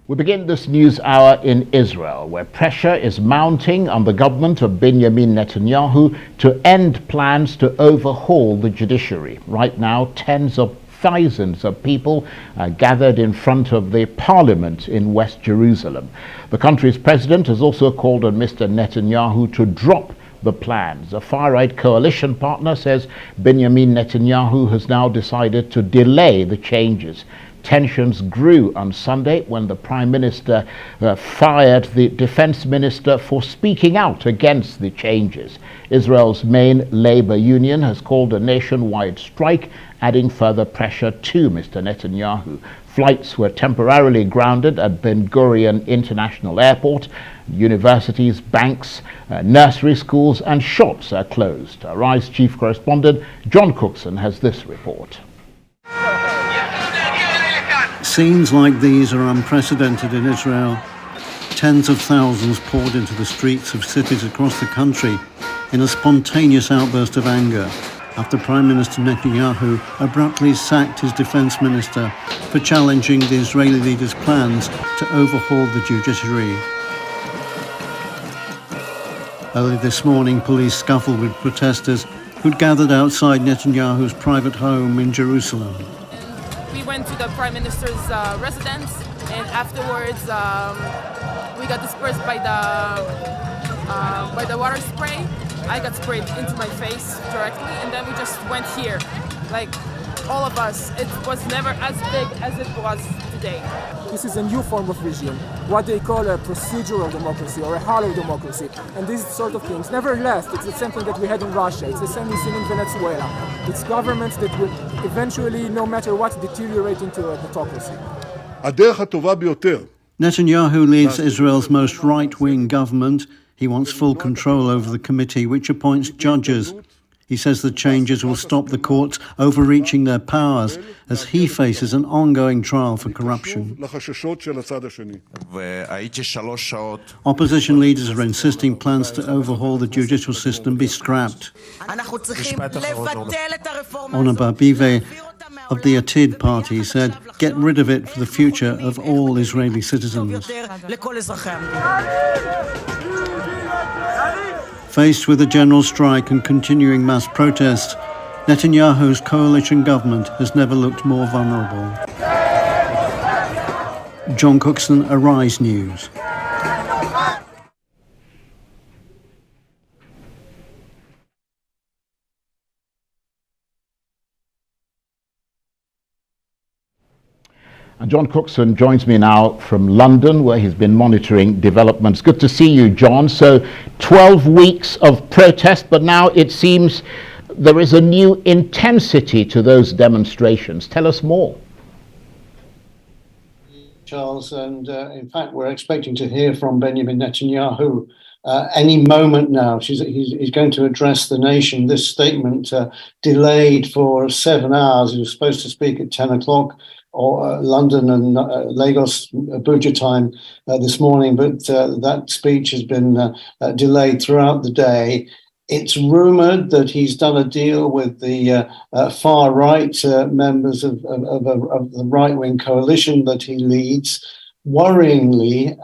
We begin this news hour in Israel, where pressure is mounting on the government of Benjamin Netanyahu to end plans to overhaul the judiciary. Right now, tens of thousands of people are gathered in front of the parliament in West Jerusalem. The country's president has also called on Mr. Netanyahu to drop the plans. A far-right coalition partner says Benjamin Netanyahu has now decided to delay the changes. Tensions grew on Sunday when the Prime Minister fired the Defense Minister for speaking out against the changes. Israel's main labor union has called a nationwide strike, adding further pressure to Mr. Netanyahu. Flights were temporarily grounded at Ben Gurion International Airport. Universities, banks, nursery schools and shops are closed. Arise chief correspondent John Cookson has this report. Scenes like these are unprecedented in Israel. Tens of thousands poured into the streets of cities across the country in a spontaneous outburst of anger after Prime Minister Netanyahu abruptly sacked his defense minister for challenging the Israeli leader's plans to overhaul the judiciary. Early this morning, police scuffled with protesters who'd gathered outside Netanyahu's private home in Jerusalem. We went to the Prime Minister's residence, and afterwards we got dispersed by the water spray. I got sprayed into my face directly, and then we just went here, like all of us. It was never as big as it was today. This is a new form of regime, what they call a procedural democracy or a hollow democracy. And these sort of things never last. It's the same thing that we had in Russia. It's the same we see in Venezuela. It's governments that will eventually, no matter what, deteriorate into a autocracy. Netanyahu leads Israel's most right-wing government. He wants full control over the committee which appoints judges. He says the changes will stop the courts overreaching their powers as he faces an ongoing trial for corruption. Opposition leaders are insisting plans to overhaul the judicial system be scrapped. Ona Barbive of the Atid party said, "Get rid of it for the future of all Israeli citizens." Faced with a general strike and continuing mass protests, Netanyahu's coalition government has never looked more vulnerable. John Cookson, Arise News. And John Cookson joins me now from London, where he's been monitoring developments. Good to see you, John. So 12 weeks of protest, but now it seems there is a new intensity to those demonstrations. Tell us more. Charles, and in fact, we're expecting to hear from Benjamin Netanyahu any moment now. He's going to address the nation. This statement delayed for 7 hours. He was supposed to speak at 10 o'clock. Or London and Lagos, Abuja time this morning, but that speech has been delayed throughout the day. It's rumoured that he's done a deal with the far-right members of the right-wing coalition that he leads. Worryingly,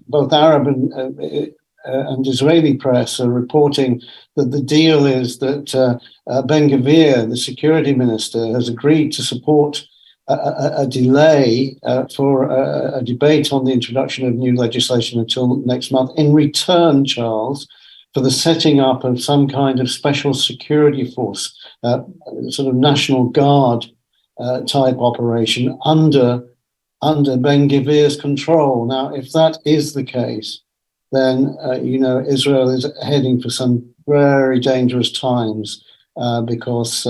both Arab and Israeli press are reporting that the deal is that Ben-Gvir, the security minister, has agreed to support a delay for a debate on the introduction of new legislation until next month. In return, Charles, for the setting up of some kind of special security force, sort of National Guard type operation under Ben-Gvir's control. Now, if that is the case, then Israel is heading for some very dangerous times because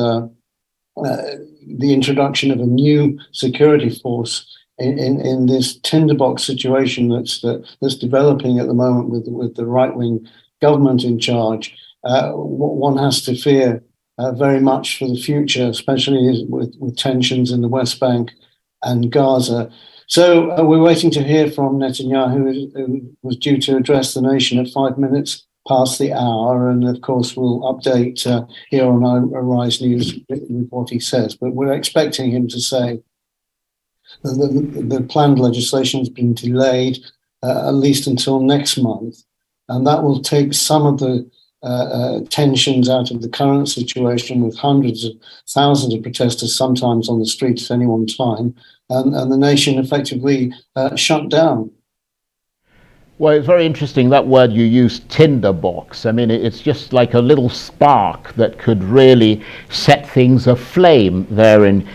the introduction of a new security force in this tinderbox situation that's developing at the moment with the right-wing government in charge, one has to fear very much for the future, especially with tensions in the West Bank and Gaza. So we're waiting to hear from Netanyahu, who was due to address the nation at 5 minutes past the hour, and of course we'll update here on Arise News with what he says. But we're expecting him to say The planned legislation has been delayed at least until next month, and that will take some of the tensions out of the current situation with hundreds of thousands of protesters sometimes on the streets at any one time, and the nation effectively shut down. Well, it's very interesting that word you used, tinderbox. I mean, it's just like a little spark that could really set things aflame there in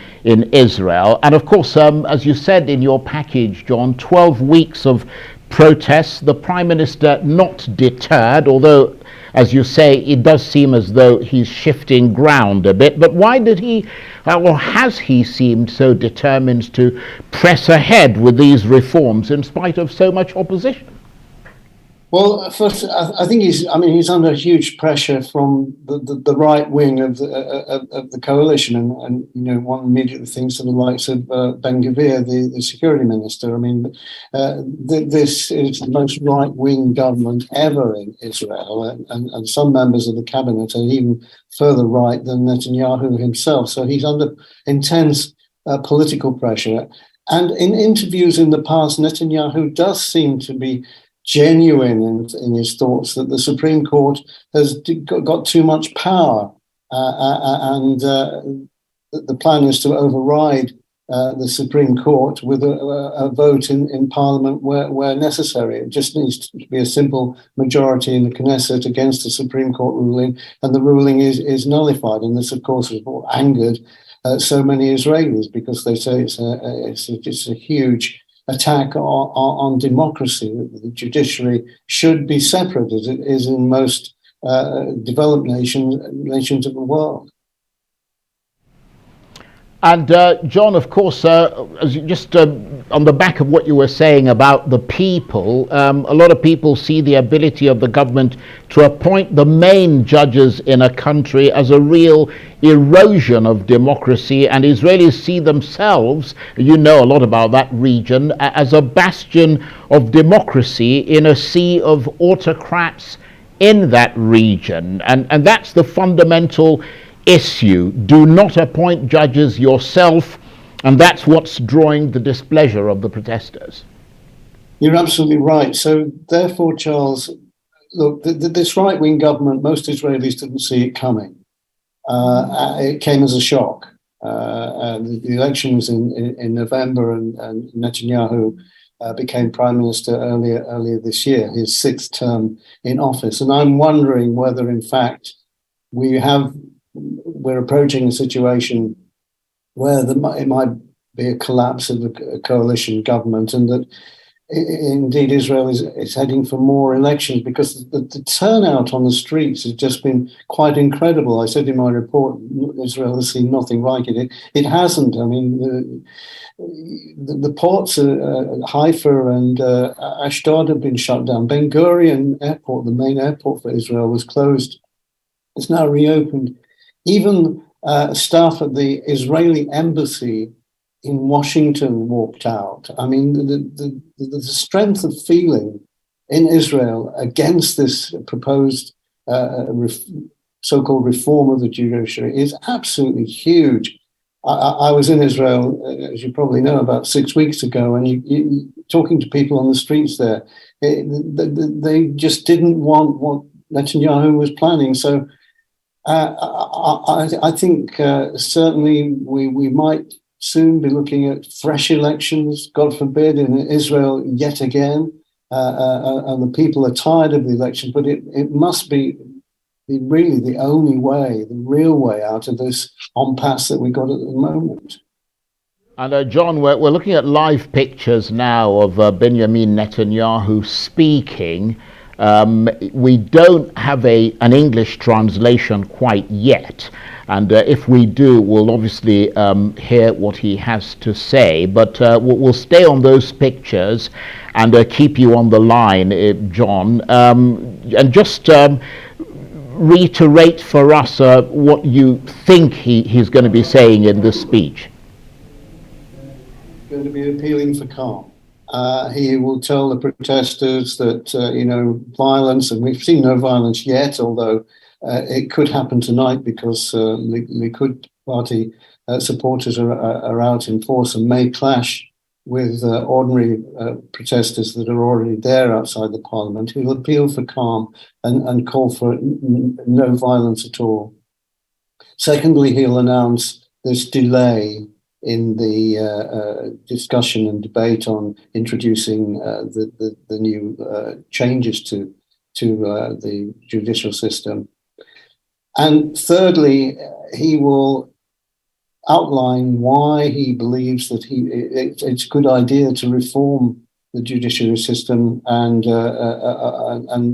Israel. And of course, as you said in your package, John, 12 weeks of protests, the Prime Minister not deterred, although, as you say, it does seem as though he's shifting ground a bit. But why did he, or has he seemed so determined to press ahead with these reforms in spite of so much opposition? Well, first, I think he's under huge pressure from the right wing of the coalition, and one immediately thinks of the likes of Ben-Gvir, the security minister. I mean, this is the most right wing government ever in Israel, and some members of the cabinet are even further right than Netanyahu himself. So he's under intense political pressure. And in interviews in the past, Netanyahu does seem to be genuine in his thoughts that the Supreme Court has got too much power, and the plan is to override the Supreme Court with a vote in Parliament where necessary. It just needs to be a simple majority in the Knesset against the Supreme Court ruling, and the ruling is nullified. And this, of course, has angered so many Israelis, because they say it's a huge attack on democracy. The judiciary should be separate, as it is in most developed nations of the world. And John, of course, as you just on the back of what you were saying about the people, a lot of people see the ability of the government to appoint the main judges in a country as a real erosion of democracy, and Israelis see themselves, you know a lot about that region, as a bastion of democracy in a sea of autocrats in that region. And that's the fundamental issue. Do not appoint judges yourself, and that's what's drawing the displeasure of the protesters. You're absolutely right. So therefore, Charles, look, this right-wing government, most Israelis didn't see it coming. It came as a shock. The election was in November, and Netanyahu became prime minister earlier this year, his sixth term in office. And I'm wondering whether, in fact, we're approaching a situation where it might be a collapse of the coalition government, and that indeed Israel is heading for more elections, because the turnout on the streets has just been quite incredible. I said in my report, Israel has seen nothing like it. It hasn't. I mean, the ports, Haifa and Ashdod, have been shut down. Ben Gurion Airport, the main airport for Israel, was closed. It's now reopened. Even staff at the Israeli embassy in Washington walked out. I mean, the strength of feeling in Israel against this proposed so-called reform of the judiciary is absolutely huge. I was in Israel, as you probably know, about 6 weeks ago, and you talking to people on the streets there, they just didn't want what Netanyahu was planning. So I think certainly we might soon be looking at fresh elections, God forbid, in Israel yet again. And the people are tired of the elections, but it must be really the only way, the real way out of this impasse that we got at the moment. And John, we're looking at live pictures now of Benjamin Netanyahu speaking. We don't have an English translation quite yet, and if we do, we'll obviously hear what he has to say, but we'll stay on those pictures and keep you on the line, John, and just reiterate for us what you think he's going to be saying in this speech. Going to be appealing for calm. He will tell the protesters that, violence, and we've seen no violence yet, although it could happen tonight, because the Likud party supporters are out in force and may clash with ordinary protesters that are already there outside the parliament. He'll appeal for calm and call for no violence at all. Secondly, he'll announce this delay in the discussion and debate on introducing the new changes to the judicial system. And thirdly, he will outline why he believes that it's a good idea to reform the judiciary system, and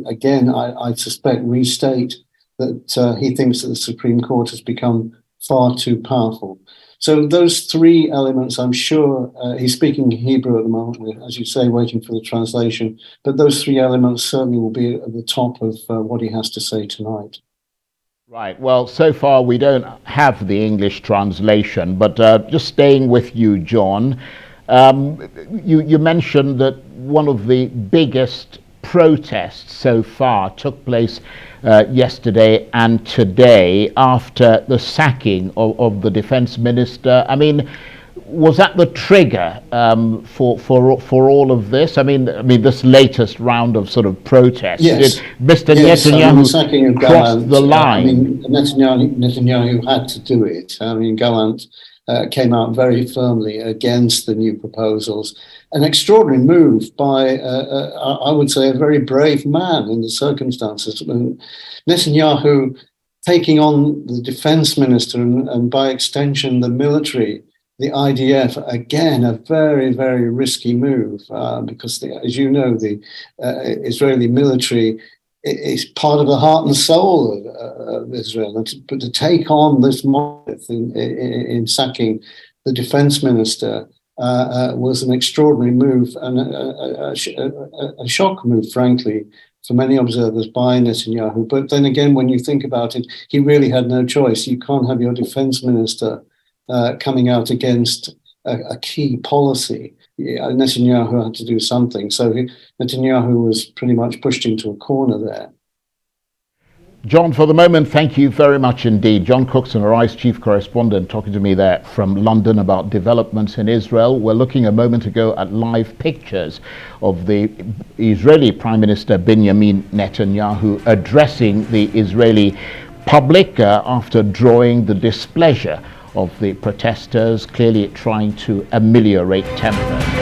again, I suspect restate that he thinks that the Supreme Court has become far too powerful. So those three elements, I'm sure, he's speaking Hebrew at the moment, as you say, waiting for the translation, but those three elements certainly will be at the top of what he has to say tonight. Right. Well, so far we don't have the English translation, but just staying with you, John, you mentioned that one of the biggest protests so far took place yesterday and today after the sacking of the defense minister. I mean, was that the trigger for all of this? I mean, this latest round of sort of protests. Yes. Did Mr. Yes, Netanyahu crossed the line? I mean, Netanyahu had to do it. I mean, Gallant came out very firmly against the new proposals. An extraordinary move by, I would say, a very brave man in the circumstances. Netanyahu taking on the defense minister and by extension the military, the IDF, again, a very, very risky move because, as you know, the Israeli military is part of the heart and soul of Israel. But to take on this monolith in sacking the defense minister was an extraordinary move and a shock move, frankly, for many observers by Netanyahu. But then again, when you think about it, he really had no choice. You can't have your defense minister coming out against a key policy. Netanyahu had to do something. So Netanyahu was pretty much pushed into a corner there. John, for the moment, thank you very much indeed. John Cookson, Arise chief correspondent, talking to me there from London about developments in Israel. We're looking a moment ago at live pictures of the Israeli Prime Minister Benjamin Netanyahu addressing the Israeli public after drawing the displeasure of the protesters, clearly trying to ameliorate temper.